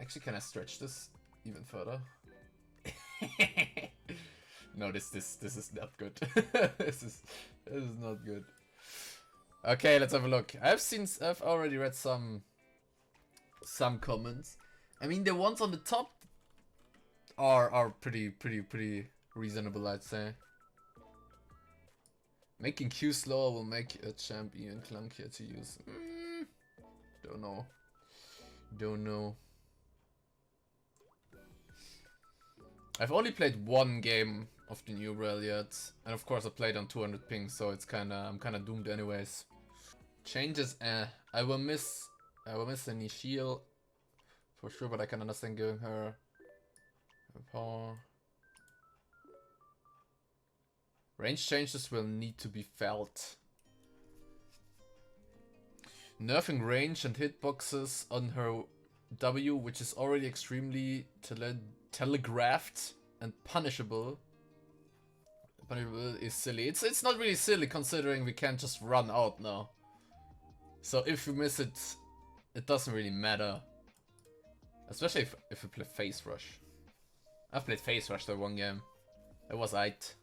Actually, can I stretch this even further? No, this is not good. this is not good. Okay, let's have a look. I've already read some comments. I mean, the ones on the top are pretty reasonable, I'd say. Making Q slower will make a champion clunkier to use. Don't know. Don't know. I've only played one game of the new Rell yet, and of course I played on 200 ping, so it's I'm kinda doomed anyways. Changes, I will miss the Nishil for sure, but I can understand giving her power. Range changes will need to be felt. Nerfing range and hitboxes on her W, which is already extremely telegraphed and punishable, is silly. It's not really silly considering we can't just run out now. So if you miss it, it doesn't really matter. Especially if you play Face Rush. I've played Face Rush that one game. It was aight.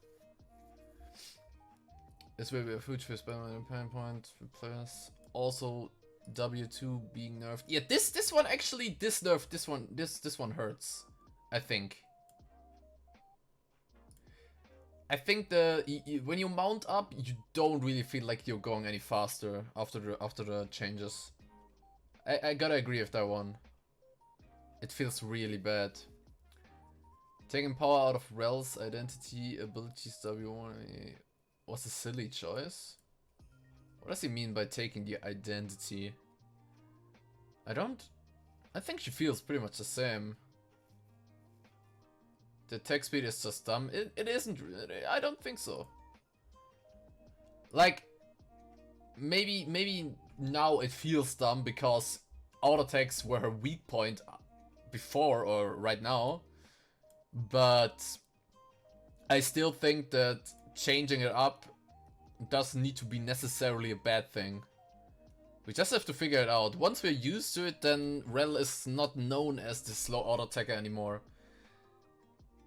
This will be a huge pain point for players. Also, W2 being nerfed. Yeah, this one actually, this one hurts. I think. I think when you mount up, you don't really feel like you're going any faster after the changes. I gotta agree with that one. It feels really bad. Taking power out of Rell's identity abilities W1 was a silly choice. What does he mean by taking the identity? I think she feels pretty much the same. The attack speed is just dumb. It isn't really. I don't think so. Like, maybe now it feels dumb because auto attacks were her weak point before or right now. But I still think that changing it up doesn't need to be necessarily a bad thing. We just have to figure it out. Once we're used to it, then Rell is not known as the slow auto attacker anymore.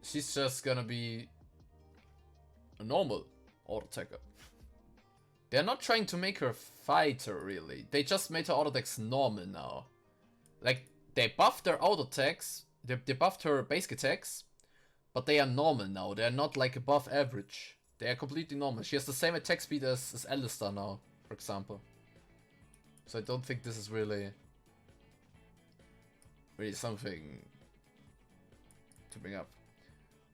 She's just gonna be a normal auto attacker. They're not trying to make her fighter really. They just made her auto attacks normal now. Like, they buffed her auto attacks, they buffed her basic attacks, but they are normal now. They're not like above average. They are completely normal. She has the same attack speed as Alistar now, for example. So I don't think this is really something to bring up.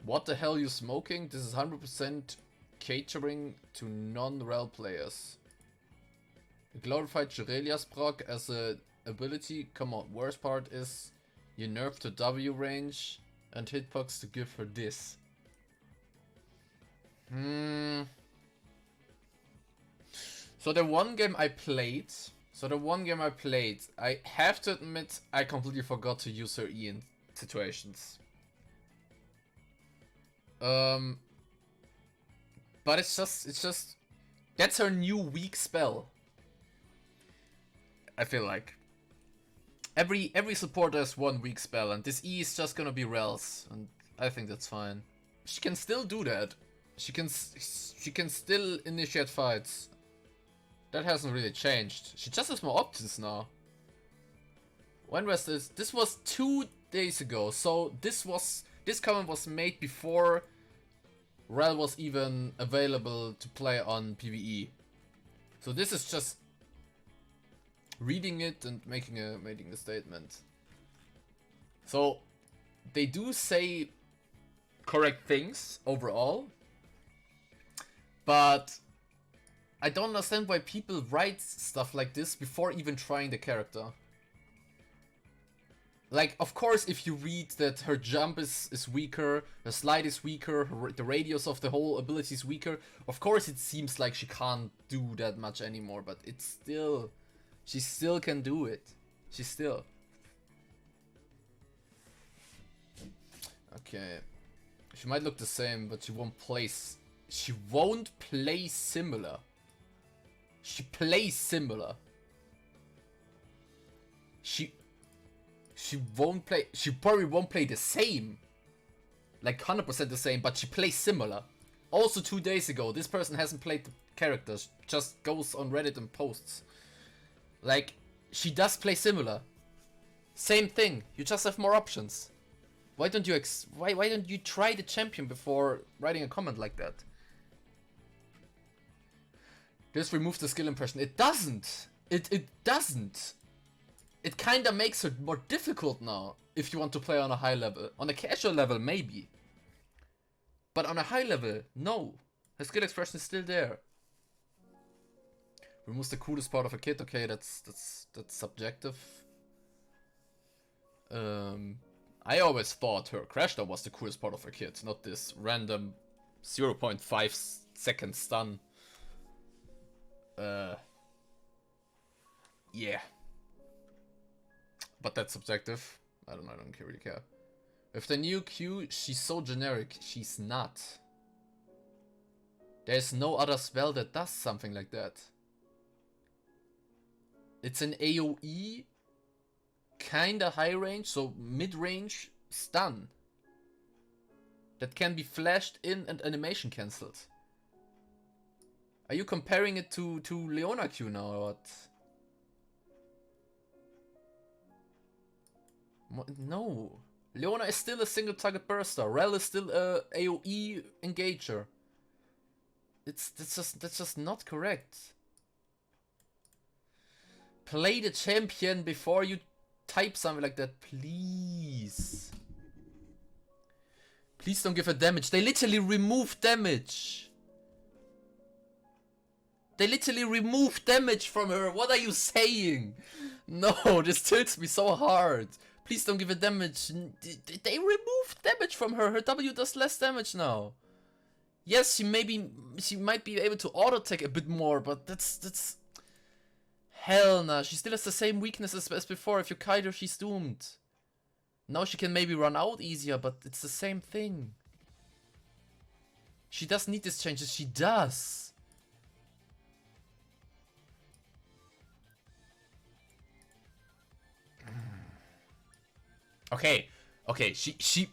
What the hell you smoking? This is 100% catering to non-Rell players. A glorified Jirelia's proc as a ability. Come on, worst part is you nerfed the W range and hitbox to give her this. So the one game I played, I have to admit I completely forgot to use her E in situations. But it's just that's her new weak spell. I feel like every supporter has one weak spell, and this E is just gonna be Rell's, and I think that's fine. She can still do that. She can still initiate fights. That hasn't really changed. She just has more options now. When was this? This was 2 days ago. So this comment was made before Rell was even available to play on PvE. So this is just reading it and making a statement. So they do say correct things overall, but I don't understand why people write stuff like this before even trying the character. Like, of course, if you read that her jump is weaker, her slide is weaker, the radius of the whole ability is weaker, of course it seems like she can't do that much anymore, but it's still... She still can do it. She still... Okay. She might look the same, but she won't play... She won't play similar. She plays similar. she won't play. She probably won't play the same, like 100% the same, but she plays similar. Also 2 days ago, this person hasn't played the characters, just goes on Reddit and posts. Like, she does play similar. Same thing, you just have more options. Why don't you why don't you try the champion before writing a comment like that? This removes the skill impression. It doesn't. It doesn't. It kinda makes it more difficult now if you want to play on a high level. On a casual level, maybe. But on a high level, no. Her skill expression is still there. Removes the coolest part of a kid. Okay, that's subjective. I always thought her crash down was the coolest part of her kit, not this random 0.5 second stun. Yeah. But that's subjective. I don't really care. With the new Q, she's so generic. She's not. There's no other spell that does something like that. It's an AoE, kinda high range, so mid-range stun. That can be flashed in and animation cancelled. Are you comparing it to Leona Q now or what? No. Leona is still a single target burster. Rell is still a AoE engager. That's just not correct. Play the champion before you type something like that, please. Please don't give her damage. They literally remove damage. They literally remove damage from her. What are you saying? No, this tilts me so hard. Please don't give her damage. They removed damage from her. Her W does less damage now. Yes, she might be able to auto attack a bit more, but that's hell nah. She still has the same weaknesses as before. If you kite her, she's doomed. Now she can maybe run out easier, but it's the same thing. She doesn't need these changes. She does. Okay, she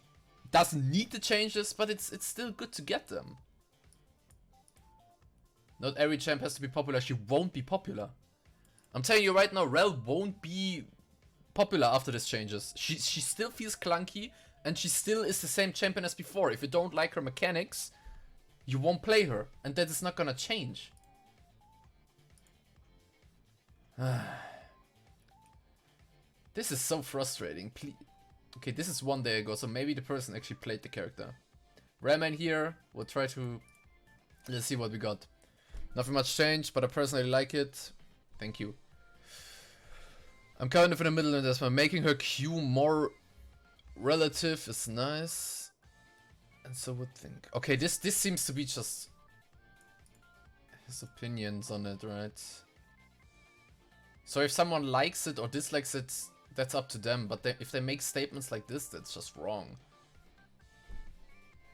doesn't need the changes, but it's still good to get them. Not every champ has to be popular. She won't be popular. I'm telling you right now, Rell won't be popular after these changes. She still feels clunky, and she still is the same champion as before. If you don't like her mechanics, you won't play her, and that is not gonna change. This is so frustrating. Please. Okay, this is 1 day ago, so maybe the person actually played the character. Rayman here. We'll try to... Let's see what we got. Nothing much changed, but I personally like it. Thank you. I'm kind of in the middle of this one. Making her Q more relative is nice. And so would think. Okay, this seems to be just his opinions on it, right? So if someone likes it or dislikes it, that's up to them. But if they make statements like this, that's just wrong.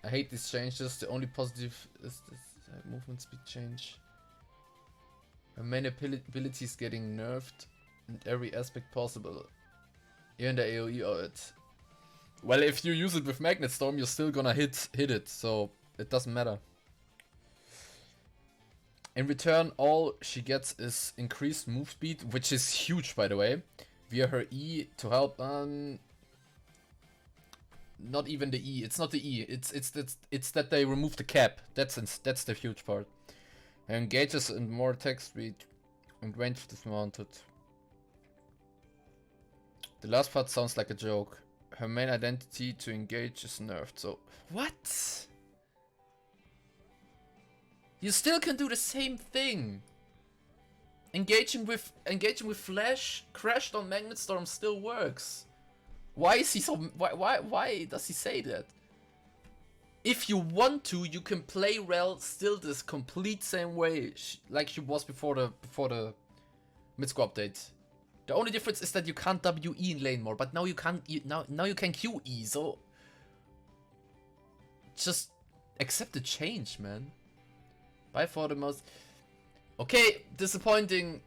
I hate these changes. The only positive is this movement speed change. Her main ability is getting nerfed in every aspect possible. Even the AoE of it. Well, if you use it with Magnet Storm, you're still gonna hit it, so it doesn't matter. In return, all she gets is increased move speed, which is huge, by the way, via her E to help. Not even the E. It's not the E. It's that they remove the cap. That's the huge part. Her engages and more attack speed and range dismounted. The last part sounds like a joke. Her main identity to engage is nerfed. So what? You still can do the same thing. Engaging with Flash crashed on Magnet Storm still works. Why is he so? Why does he say that? If you want to, you can play Rell still this complete same way like she was before the Midscope update. The only difference is that you can't WE in lane more, but now you can't. Now you can QE. So just accept the change, man. By far the most. Okay, disappointing.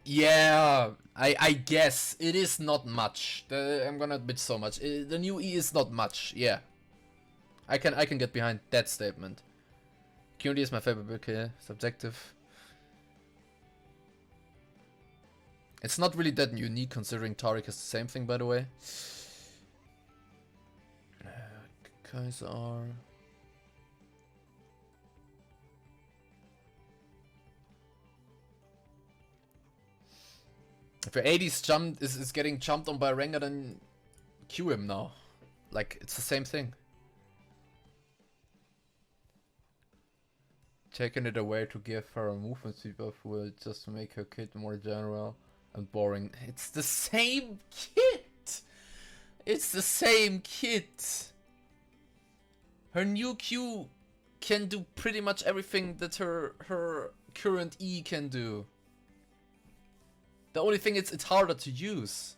Yeah, I guess it is not much. I'm gonna admit so much. The new E is not much. Yeah, I can get behind that statement. Currently is my favorite book here. Subjective. It's not really that unique considering Tariq is the same thing, by the way. Kaiser. If your 80s jumped is getting jumped on by a Rengar, then queue him now. Like, it's the same thing. Taking it away to give her a movement speed buff will just make her kit more general and boring. It's the same kit! It's the same kit! Her new Q can do pretty much everything that her current E can do. The only thing is it's harder to use,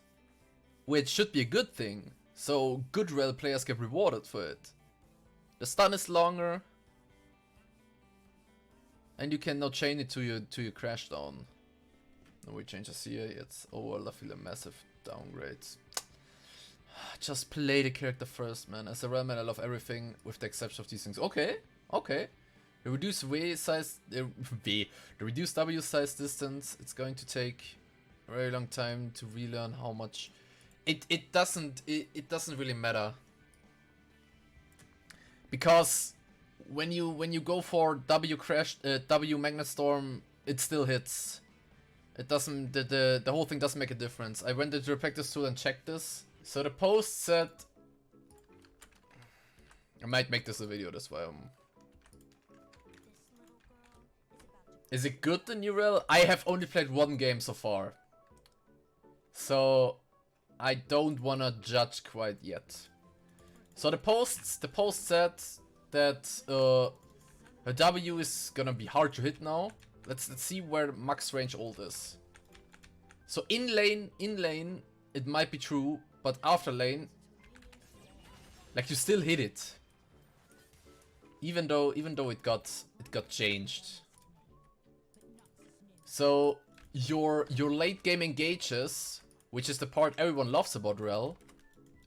which should be a good thing. So good Rell players get rewarded for it. The stun is longer, and you can now chain it to your crash down. No, we change the here. It's overall I feel a massive downgrade. Just play the character first, man. As a Rell man, I love everything with the exception of these things. Okay, okay. The reduced W size, the reduced W size distance. It's going to take a very long time to relearn how much. It doesn't really matter, because when you go for W crash, W magnet storm, it still hits. It doesn't, the whole thing doesn't make a difference. I went into the practice tool and checked this. So the post said, I might make this a video, that's why Is it good, the new Rell? I have only played one game so far, so I don't wanna judge quite yet. So the post said that her W is gonna be hard to hit now. Let's see where max range ult is. So in lane it might be true, but after lane, like, you still hit it, even though it got changed. So your late game engages, which is the part everyone loves about Rell,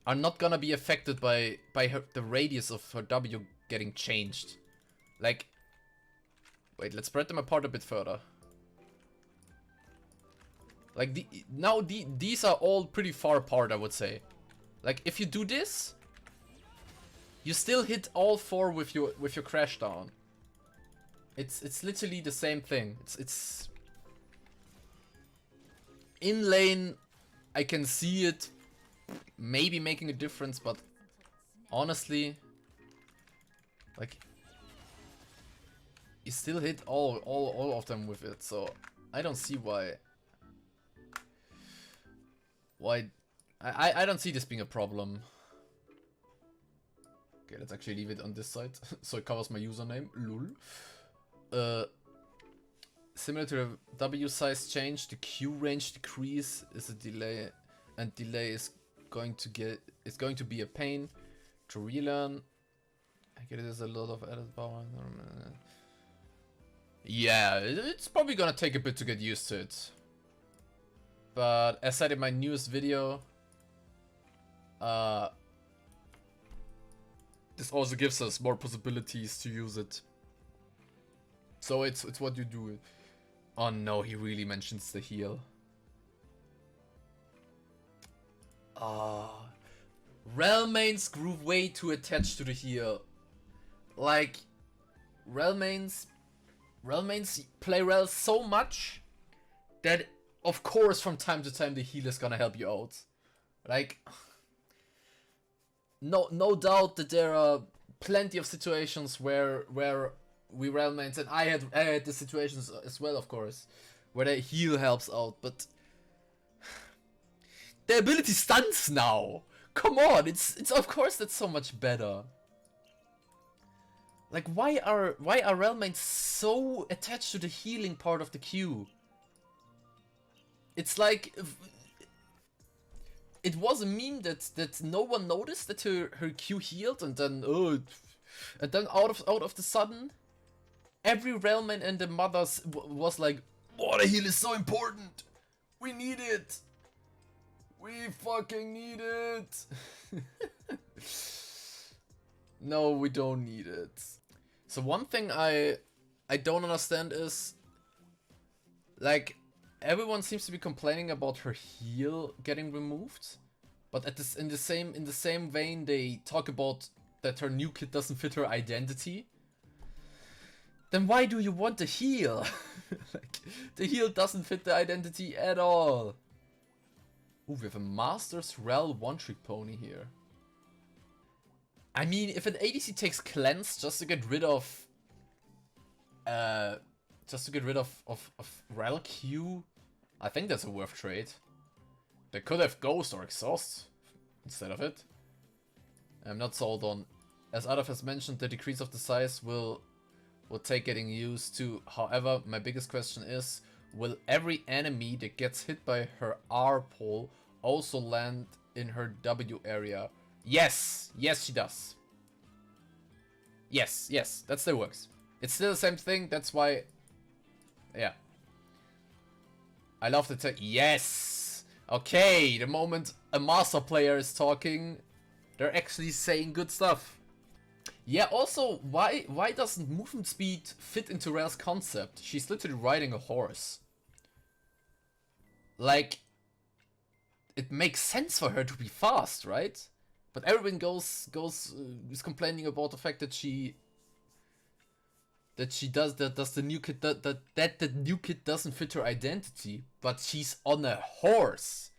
are not gonna be affected by the radius of her W getting changed. Like, wait, let's spread them apart a bit further. Like, these are all pretty far apart, I would say. Like, if you do this, you still hit all four with your crash down. It's literally the same thing. It's in lane, I can see it maybe making a difference, but honestly, like, you still hit all of them with it, so I don't see why I don't see this being a problem. Okay, let's actually leave it on this side so it covers my username. Lol. Similar to the W size change, the Q range decrease is a delay, and delay is going to be a pain to relearn. I get it, there's a lot of added power. Yeah, it's probably gonna take a bit to get used to it. But as said in my newest video, this also gives us more possibilities to use it. So it's what you do. Oh no, he really mentions the heal. Rell mains grew way too attached to the heal. Like, Rell mains play Rell so much that, of course, from time to time the heal is gonna help you out. Like, no doubt that there are plenty of situations where we Rell mains, and I had the situations as well, of course, where the heal helps out, but the ability stuns now. Come on, it's of course that's so much better. Like, why are Rell mains so attached to the healing part of the Q? It's like, it was a meme that no one noticed that her Q healed, and then out of the sudden, every Rell main and the mothers was like, "Oh, the heal is so important." We need it! We fucking need it! No, we don't need it. So one thing I don't understand is, like, everyone seems to be complaining about her heal getting removed, but at this in the same vein they talk about that her new kit doesn't fit her identity. Then why do you want the heal? Like, the heal doesn't fit the identity at all. Ooh, we have a Master's Rell one-trick pony here. I mean, if an ADC takes Cleanse just to get rid of Rell Q, I think that's a worth trade. They could have Ghost or Exhaust instead of it. I'm not sold on. As Adolf has mentioned, the decrease of the size will take getting used to. However, my biggest question is, will every enemy that gets hit by her R pole also land in her W area? Yes! Yes, she does. Yes, yes, that still works. It's still the same thing, that's why... Yeah. I love the tech. Yes! Okay, the moment a master player is talking, they're actually saying good stuff. Yeah, also, why doesn't movement speed fit into Rell's concept? She's literally riding a horse. Like, it makes sense for her to be fast, right? But everyone is complaining about the fact that does the new kit that the new kit doesn't fit her identity, but she's on a horse.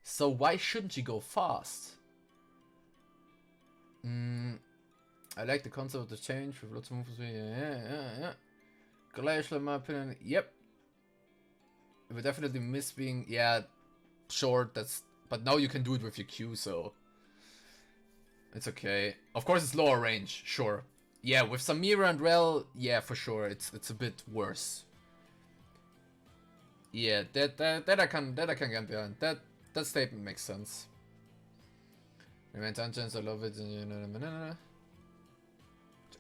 So why shouldn't she go fast? I like the concept of the change with lots of movement speed. Yeah. Glacial, in my opinion, yep. We definitely miss being, yeah, sure, but now you can do it with your Q, so it's okay. Of course it's lower range, sure. Yeah, with Samira and Rell, yeah, for sure, it's a bit worse. Yeah, that I can get behind. That statement makes sense. Remain tangents, I love it.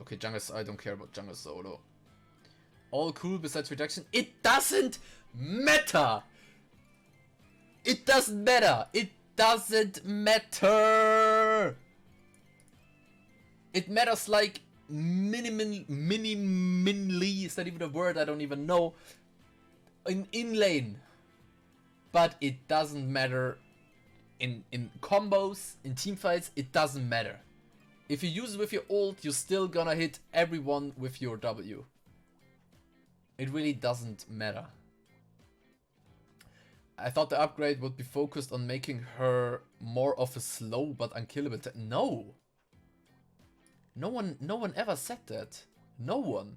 Okay, jungle, I don't care about jungle solo. All cool besides reduction. It doesn't matter! It doesn't matter! It doesn't matter! It matters like minimally, is that even a word? I don't even know. In lane. But it doesn't matter in combos, in teamfights, it doesn't matter. If you use it with your ult, you're still gonna hit everyone with your W. It really doesn't matter. I thought the upgrade would be focused on making her more of a slow but unkillable. No! No one ever said that. No one.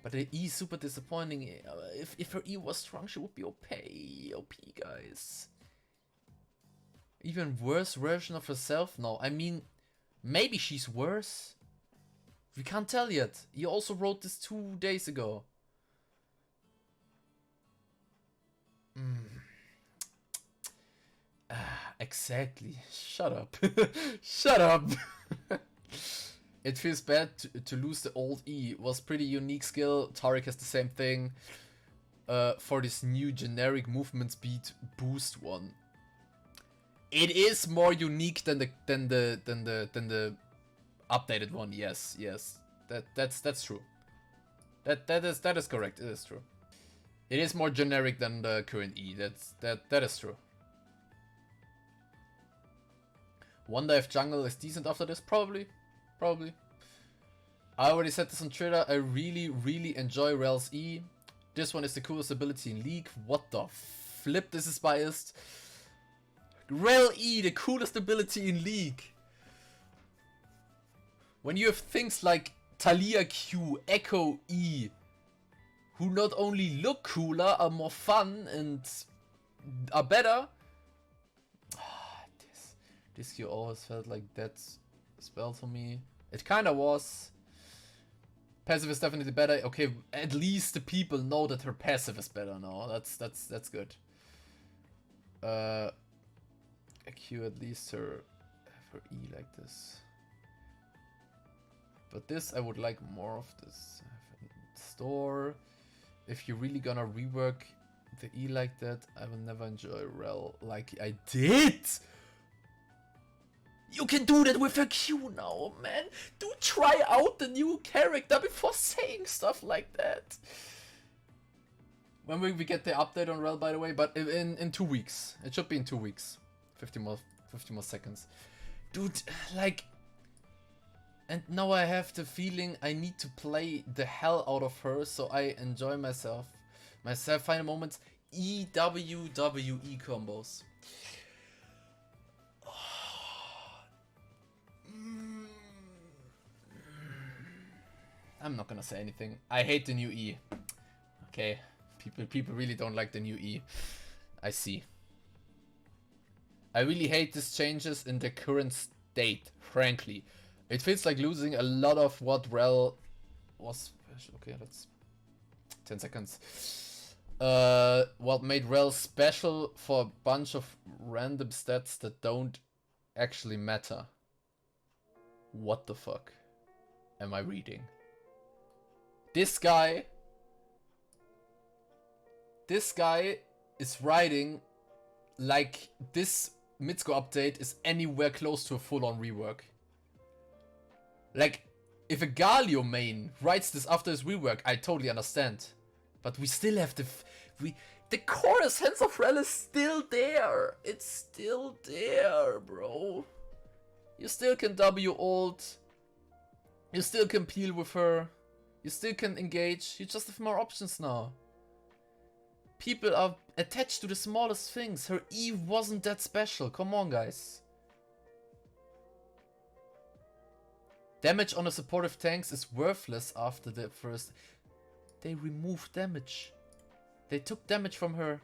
But the E is super disappointing. If her E was strong, she would be OP, guys. Even worse version of herself? No, I mean, maybe she's worse. We can't tell yet. You also wrote this 2 days ago. Exactly. Shut up. Shut up. It feels bad to lose the old E. It was pretty unique skill. Taric has the same thing. For this new generic movement speed boost one. It is more unique than the updated one. Yes. That's true. That is correct. It is true. It is more generic than the current E. That is true. Wonder if jungle is decent after this? Probably. I already said this on Twitter. I really enjoy Rell's E. This one is the coolest ability in League. What the flip? This is biased. Rell E, the coolest ability in League. When you have things like Talia Q, Echo E, who not only look cooler, are more fun, and are better. This Q always felt like that spell to me. It kinda was. Passive is definitely better. Okay, at least the people know that her passive is better now. That's good. Q at least have her E like this. But this I would like more of this. Store. If you're really gonna rework the E like that, I will never enjoy Rell like I did. You can do that with a Q now, man. Do try out the new character before saying stuff like that. When will we get the update on Rell, by the way? But in 2 weeks. It should be in 2 weeks. 50 more seconds. Dude, like... And now I have the feeling I need to play the hell out of her so I enjoy myself. Myself, final moments. EWWE combos. I'm not gonna say anything. I hate the new E. Okay. People really don't like the new E. I see. I really hate these changes in the current state, frankly. It feels like losing a lot of what Rell was... Okay, that's 10 seconds. What made Rell special for a bunch of random stats that don't actually matter. What the fuck am I reading? This guy is writing like this Midscope update is anywhere close to a full-on rework. Like, if a Galio main writes this after his rework, I totally understand. But we still have the core essence of Rell is still there. It's still there, bro. You still can W ult. You still can peel with her. You still can engage. You just have more options now. People are attached to the smallest things. Her E wasn't that special. Come on, guys. Damage on the supportive tanks is worthless after the first... They removed damage. They took damage from her.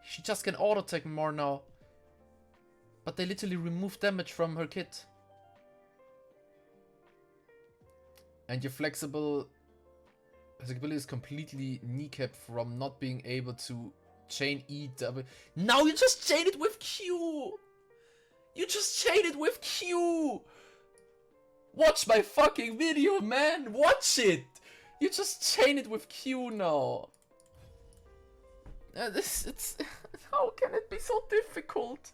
She just can auto-attack more now. But they literally removed damage from her kit. And your flexibility is completely kneecapped from not being able to chain E double. Now you just chain it with Q! You just chain it with Q! Watch my fucking video, man! Watch it! You just chain it with Q now. How can it be so difficult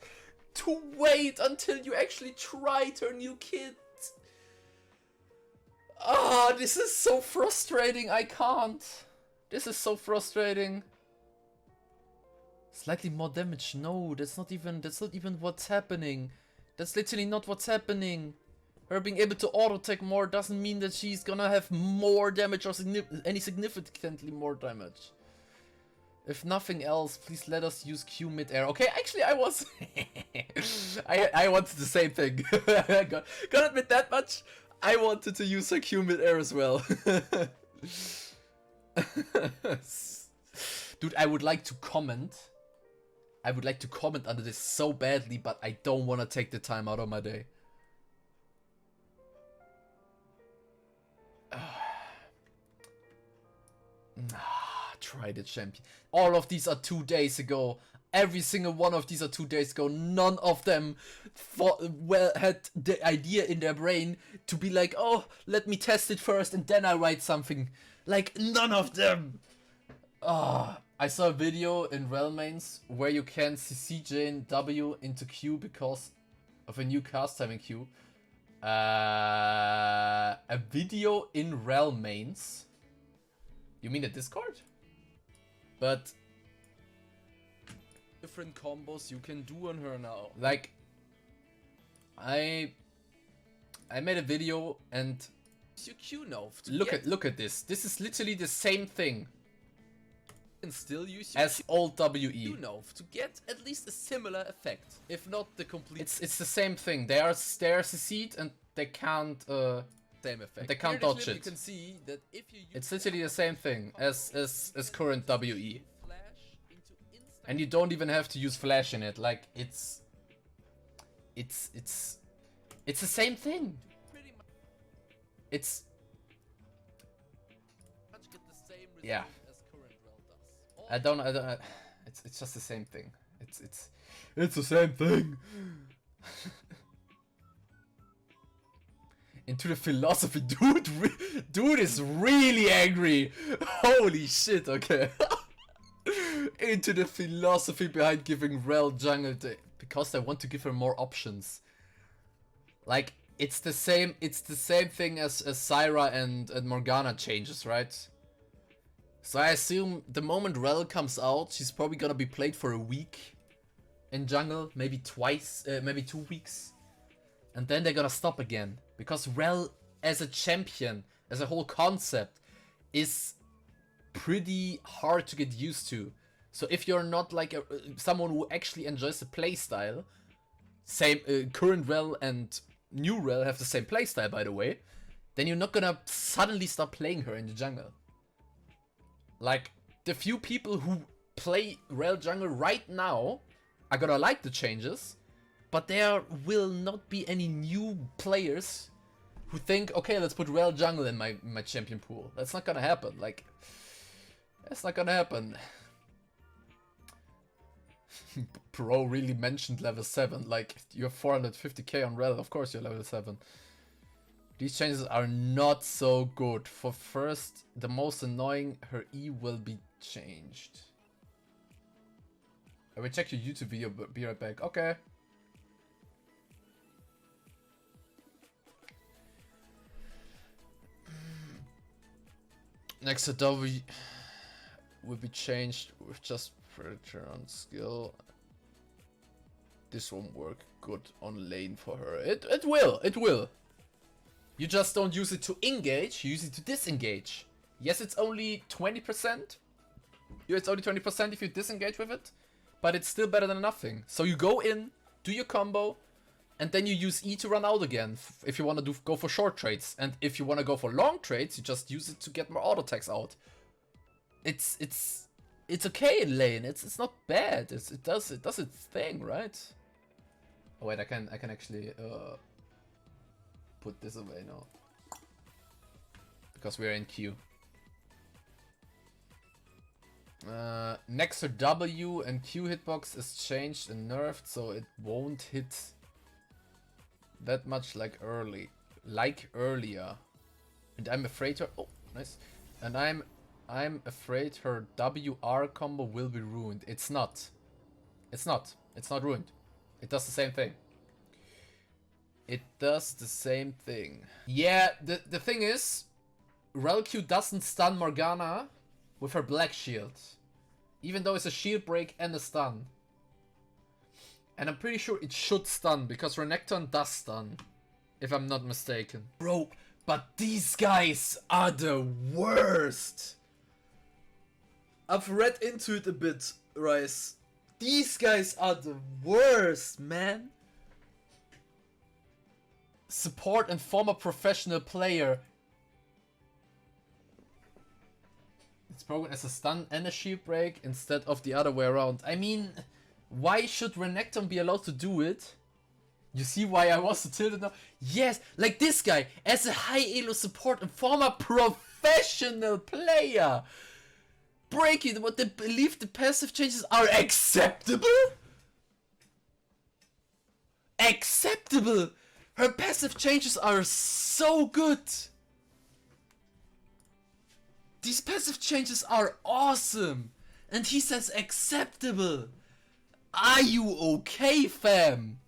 to wait until you actually tried her new kit? Ah, this is so frustrating. I can't. This is so frustrating. Slightly more damage. No, that's not even what's happening. That's literally not what's happening. Her being able to auto-attack more doesn't mean that she's gonna have more damage or any significantly more damage. If nothing else, please let us use Q mid-air. Okay, actually I was... I wanted the same thing. Gotta admit that much. I wanted to use her Q mid-air as well. Dude, I would like to comment. I would like to comment under this so badly, but I don't want to take the time out of my day. Try the champion. All of these are 2 days ago. Every single one of these are 2 days ago. None of them had the idea in their brain to be like, oh, let me test it first and then I write something. Like, none of them. I saw a video in Rell mains where you can CC Jane W into Q because of a new cast timing Q. A video in Rell mains? You mean a Discord? But different combos you can do on her now. Like, I made a video and you Q now. Look at this. This is literally the same thing. And still use as old WE to get at least a similar effect, if not the complete. It's the same thing. They are CC'd and they can't same effect. They can't dodge it. You can see that if you use it's literally the same thing as current WE. And you don't even have to use flash in it. Like it's the same thing. It's yeah. I don't. It's just the same thing. It's the same thing. Into the philosophy, dude is really angry. Holy shit. Okay. into the philosophy behind giving Rell jungle because they want to give her more options. Like, it's the same thing as Syra and Morgana changes, right? So I assume the moment Rell comes out, she's probably gonna be played for a week in jungle, maybe twice, maybe 2 weeks. And then they're gonna stop again. Because Rell as a champion, as a whole concept, is pretty hard to get used to. So if you're not like someone who actually enjoys the playstyle, same current Rell and new Rell have the same playstyle, by the way, then you're not gonna suddenly start playing her in the jungle. Like, the few people who play Rell jungle right now are gonna like the changes, but there will not be any new players who think, okay, let's put Rell jungle in my champion pool. That's not gonna happen. Like, that's not gonna happen. Pro really mentioned level 7. Like, you're 450k on Rell, of course you're level 7. These changes are not so good. For first, the most annoying, her E will be changed. I will check your YouTube video, but be right back. Okay. Next to W will be changed with just predator on skill. This won't work good on lane for her. It will. You just don't use it to engage, you use it to disengage. Yes, it's only 20%. Yeah, it's only 20% if you disengage with it, but it's still better than nothing. So you go in, do your combo, and then you use E to run out again if you want to go for short trades. And if you want to go for long trades, you just use it to get more auto attacks out. It's okay in lane. It's not bad. It does its thing, right? Oh wait, I can actually put this away now because we're in queue. Next to W and Q hitbox is changed and nerfed, so it won't hit that much like earlier. And I'm afraid her nice. And I'm afraid her WR combo will be ruined. It's not. It's not ruined. It does the same thing. It does the same thing. Yeah, the thing is, Rell Q doesn't stun Morgana with her black shield. Even though it's a shield break and a stun. And I'm pretty sure it should stun, because Renekton does stun. If I'm not mistaken. Bro, but these guys are the worst. I've read into it a bit, Rice. These guys are the worst, man. Support and former professional player. It's programmed as a stun and a shield break instead of the other way around. I mean, why should Renekton be allowed to do it? You see why I was so tilted now? Yes, like this guy, as a high elo support and former professional player. Break it, what they believe the passive changes are acceptable? Acceptable! Her passive changes are so good! These passive changes are awesome! And he says acceptable! Are you okay, fam?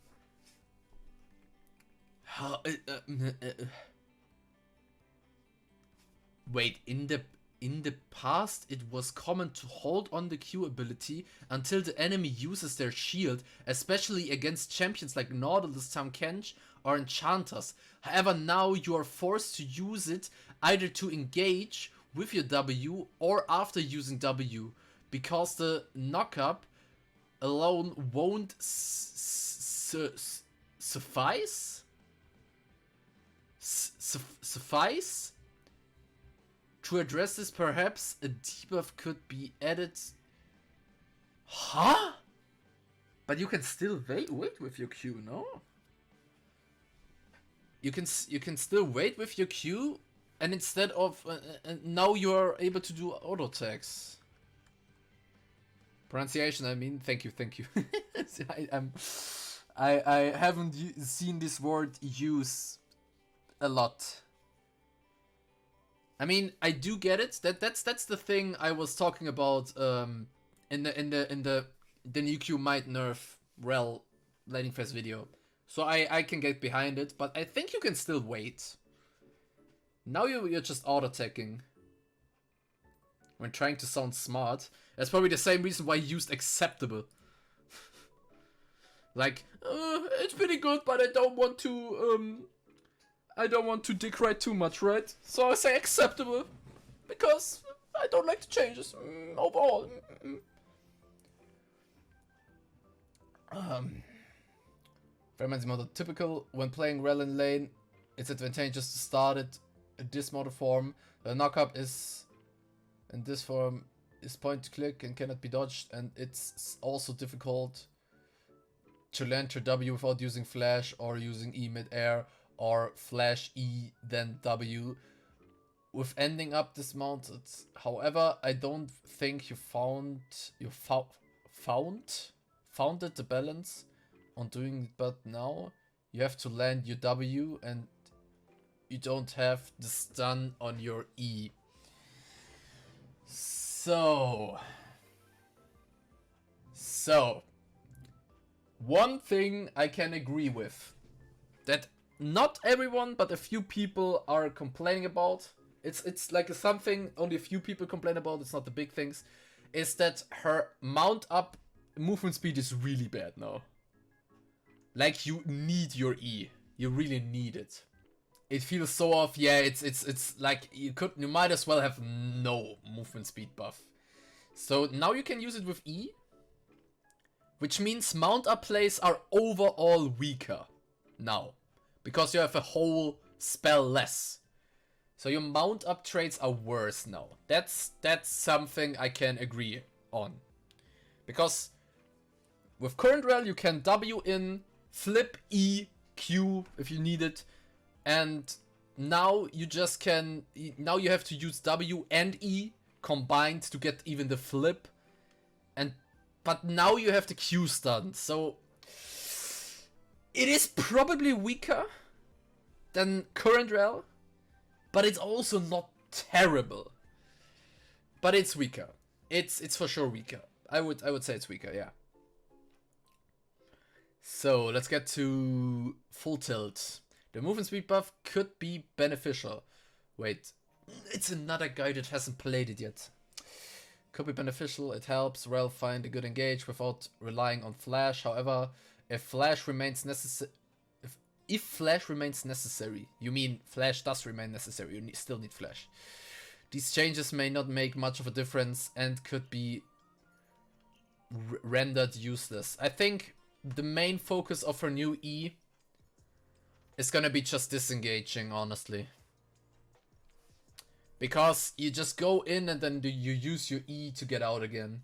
Wait, in the past it was common to hold on the Q ability until the enemy uses their shield, especially against champions like Nautilus, Tahm or Enchanters. However, now you are forced to use it either to engage with your W or after using W, because the knockup alone won't suffice? Suffice? To address this, perhaps a debuff could be added. Huh? But you can still wait with your Q, no? You can still wait with your Q, and instead of now you're able to do auto attacks. Pronunciation, I mean, thank you. I haven't seen this word used a lot. I mean, I do get it. That's the thing I was talking about the new Q might nerf Rell Lightning Fast video. So I can get behind it, but I think you can still wait. Now you're just auto-attacking. When trying to sound smart. That's probably the same reason why you used acceptable. Like, it's pretty good, but I don't want to dick ride too much, right? So I say acceptable. Because I don't like the changes overall. Very much typical when playing Rell in lane. It's advantageous to start it in this mode form. The knockup is in this form is point to click and cannot be dodged, and it's also difficult to land to W without using flash or using E mid-air or flash E then W with ending up dismounted. However, I don't think you founded the balance on doing it, but now you have to land your W and you don't have the stun on your E. So one thing I can agree with, that not everyone but a few people are complaining about, it's like something only a few people complain about, it's not the big things, is that her mount up movement speed is really bad now. Like, you need your E. You really need it. It feels so off. Yeah, it's like you might as well have no movement speed buff. So now you can use it with E, which means mount up plays are overall weaker now, because you have a whole spell less. So your mount up trades are worse now. That's something I can agree on, because with current Rell you can W in, flip E, Q if you need it, and now you just can, now you have to use W and E combined to get even the flip, but now you have the Q stun, so it is probably weaker than current Rell, but it's also not terrible. But it's weaker. It's for sure weaker. I would say it's weaker, yeah. So let's get to full tilt. The movement speed buff could be beneficial. Wait, it's another guy that hasn't played it yet. Could be beneficial. It helps Rell find a good engage without relying on flash. However, if flash remains necessary, if flash remains necessary, you mean flash does remain necessary. You still need flash. These changes may not make much of a difference and could be rendered useless. I think the main focus of her new E is gonna be just disengaging, honestly. Because you just go in and then you use your E to get out again.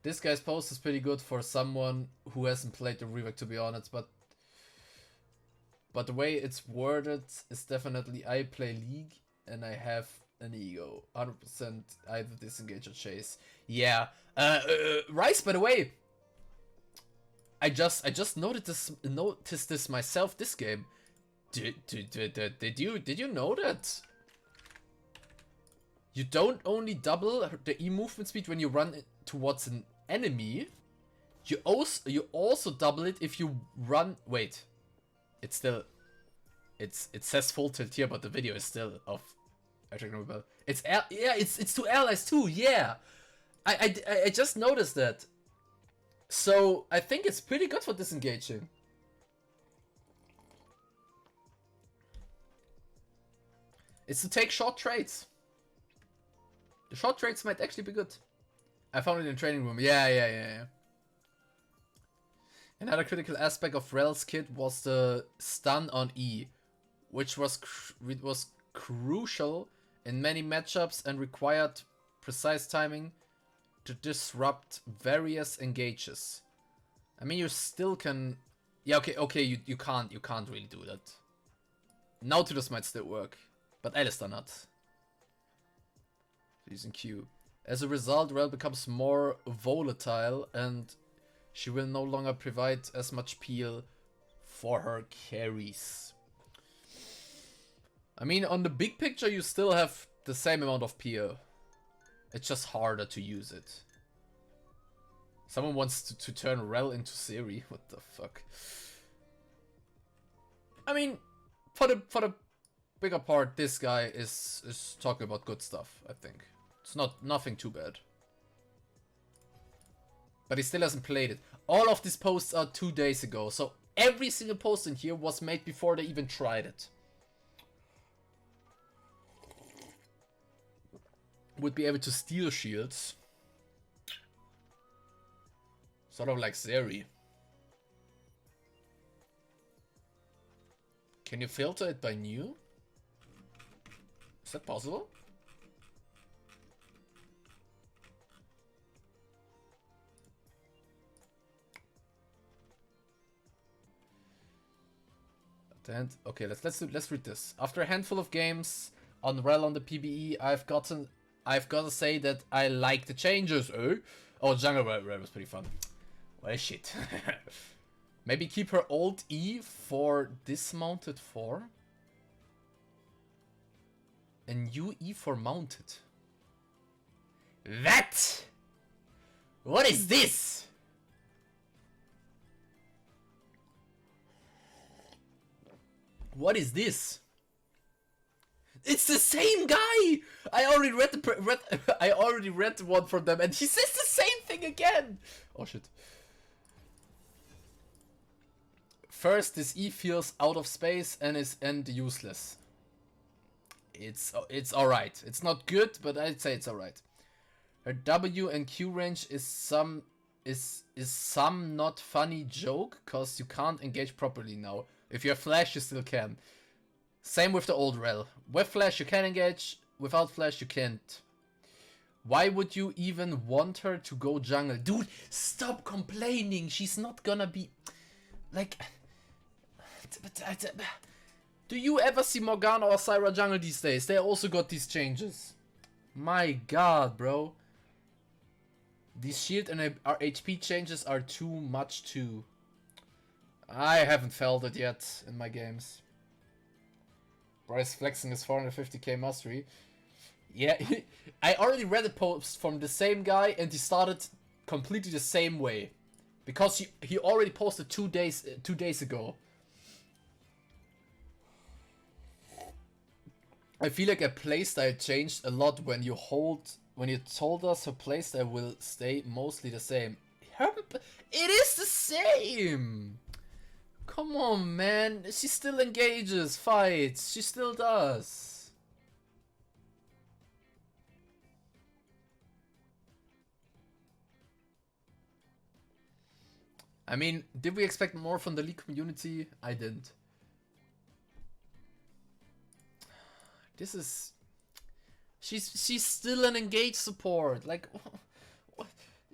This guy's post is pretty good for someone who hasn't played the rework, to be honest, but the way it's worded is definitely I play League and I have an ego. 100% either disengage or chase. Yeah. Rice, by the way, I just noticed this myself this game. Did you know that you don't only double the E movement speed when you run towards an enemy, you also double it if you run. Wait, it says full tilt here, but the video is still of. It's it's to allies too. Yeah, I just noticed that. So I think it's pretty good for disengaging. It's to take short trades. The short trades might actually be good. I found it in training room. Yeah. Another critical aspect of Rell's kit was the stun on E, which was crucial in many matchups and required precise timing to disrupt various engages. I mean, you still can. Yeah, okay. You can't really do that. Nautilus might still work, but Alistair not. Using Q. As a result, Rell becomes more volatile and she will no longer provide as much peel for her carries. I mean, on the big picture, you still have the same amount of peel. It's just harder to use it. Someone wants to turn Rell into Siri. What the fuck? I mean, for the bigger part, this guy is talking about good stuff, I think. It's nothing too bad. But he still hasn't played it. All of these posts are 2 days ago, so every single post in here was made before they even tried it. Would be able to steal shields. Sort of like Zeri. Can you filter it by new? Is that possible? Then, okay, let's read this. After a handful of games on Rell on the PBE, I've got to say that I like the changes. Oh, Jungle Rell was pretty fun. Well, shit. Maybe keep her Alt E for dismounted 4. And new E for mounted. That! What is this? What is this? It's the same guy! I already read the one from them and he says the same thing again! Oh shit. First, this E feels out of space and is useless. It's alright. It's not good, but I'd say it's alright. Her W and Q range is some not funny joke, cause you can't engage properly now. If you have flash, you still can. Same with the old Rell. With flash, you can engage. Without flash, you can't. Why would you even want her to go jungle? Dude, stop complaining. She's not gonna be... Like... Do you ever see Morgana or Syra jungle these days? They also got these changes. My god, bro. These shield and our HP changes are too much too. I haven't felt it yet in my games. Bryce flexing his 450k mastery. Yeah, I already read a post from the same guy and he started completely the same way. Because he already posted 2 days ago. I feel like her playstyle changed a lot when you told us her playstyle will stay mostly the same. It is the same! Come on, man. She still engages, fights. She still does. I mean, did we expect more from the League community? I didn't. This is... She's still an engaged support. Like,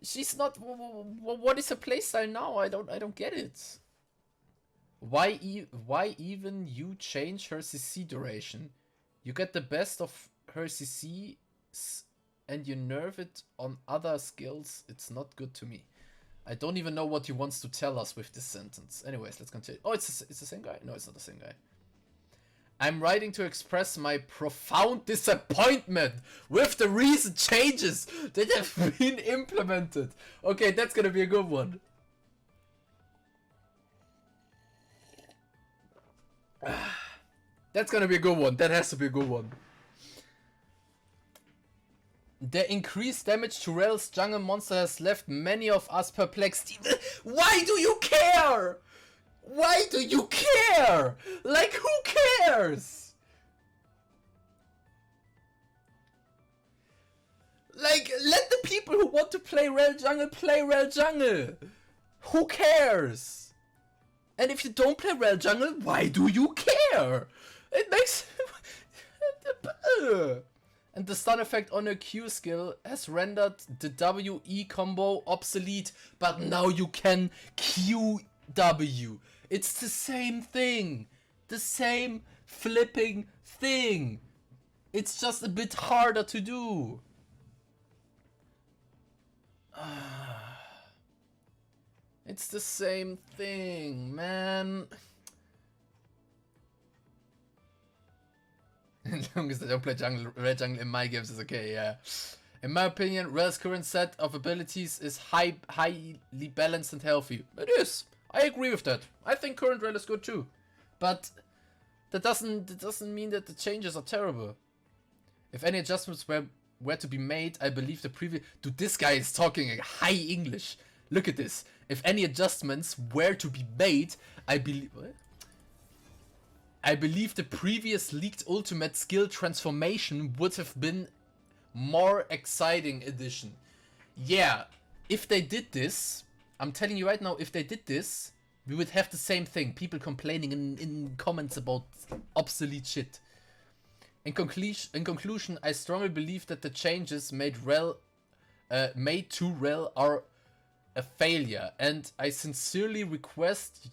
she's not... What is her playstyle now? I don't get it. Why even you change her CC duration? You get the best of her CC and you nerf it on other skills. It's not good to me. I don't even know what he wants to tell us with this sentence. Anyways, let's continue. Oh, it's the same guy? No, it's not the same guy. I'm writing to express my profound disappointment with the recent changes that have been implemented. Okay, that's gonna be a good one. That's gonna be a good one. That has to be a good one. The increased damage to Rell's jungle monster has left many of us perplexed. Why do you care? Why do you care? Like, who cares? Like, let the people who want to play Rell jungle. Who cares? And if you don't play Rell jungle, why do you care? It makes... And the stun effect on a Q skill has rendered the WE combo obsolete, but now you can QW. It's the same thing. The same flipping thing. It's just a bit harder to do. It's the same thing, man. As long as I don't play Red jungle in my games, is okay, yeah. In my opinion, Rell's current set of abilities is highly balanced and healthy. It is. I agree with that. I think current Rell is good too. But that doesn't mean that the changes are terrible. If any adjustments were to be made, I believe the previous... Dude, this guy is talking high English. Look at this. If any adjustments were to be made, I believe... What? I believe the previous leaked ultimate skill transformation would have been more exciting edition. Yeah, if they did this, I'm telling you right now, if they did this, we would have the same thing. People complaining in comments about obsolete shit. In conclusion, I strongly believe that the changes made to Rell are a failure, and I sincerely request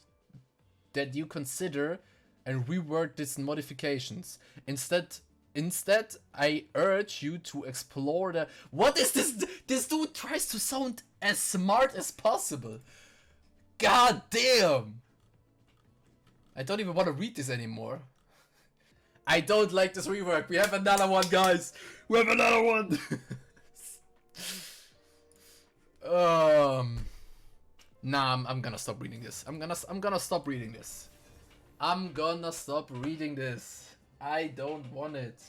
that you consider and reword these modifications. Instead, I urge you to explore the... What is this? This dude tries to sound as smart as possible. God damn! I don't even want to read this anymore. I don't like this rework. We have another one, guys. We have another one. Nah, I'm gonna stop reading this. I'm gonna stop reading this. I'm gonna stop reading this. I don't want it.